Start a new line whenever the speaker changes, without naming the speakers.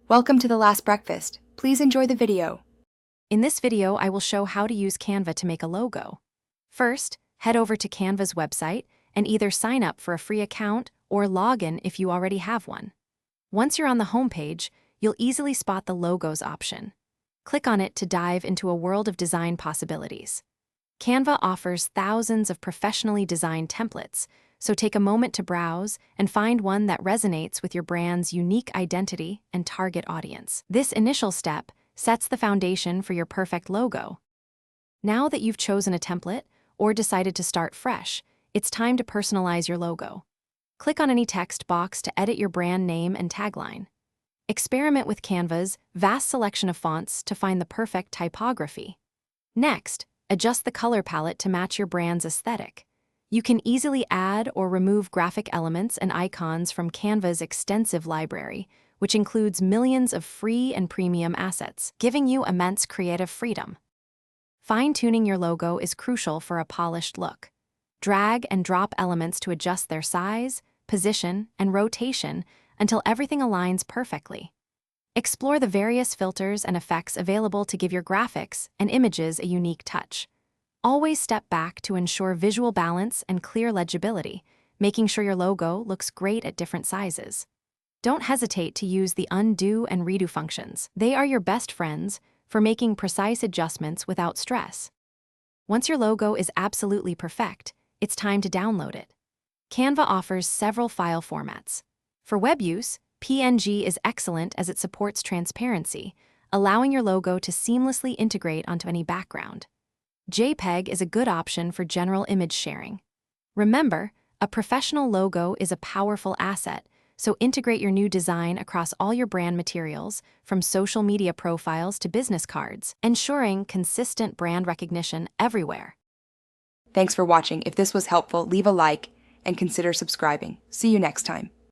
Welcome to the last breakfast. Please enjoy the video.
In this video, I will show how to use Canva to make a logo. First, head over to Canva's website and either sign up for a free account or log in if you already have one. Once you're on the homepage, you'll easily spot the Logos option. Click on it to dive into a world of design possibilities. Canva offers thousands of professionally designed templates, so take a moment to browse and find one that resonates with your brand's unique identity and target audience. This initial step sets the foundation for your perfect logo. Now that you've chosen a template or decided to start fresh, it's time to personalize your logo. Click on any text box to edit your brand name and tagline. Experiment with Canva's vast selection of fonts to find the perfect typography. Next, adjust the color palette to match your brand's aesthetic. You can easily add or remove graphic elements and icons from Canva's extensive library, which includes millions of free and premium assets, giving you immense creative freedom. Fine-tuning your logo is crucial for a polished look. Drag and drop elements to adjust their size, position, and rotation until everything aligns perfectly. Explore the various filters and effects available to give your graphics and images a unique touch. Always step back to ensure visual balance and clear legibility, making sure your logo looks great at different sizes. Don't hesitate to use the undo and redo functions. They are your best friends for making precise adjustments without stress. Once your logo is absolutely perfect, it's time to download it. Canva offers several file formats. For web use, PNG is excellent as it supports transparency, allowing your logo to seamlessly integrate onto any background. JPEG is a good option for general image sharing. Remember, a professional logo is a powerful asset, so integrate your new design across all your brand materials, from social media profiles to business cards, ensuring consistent brand recognition everywhere.
Thanks for watching. If this was helpful, leave a like and consider subscribing. See you next time.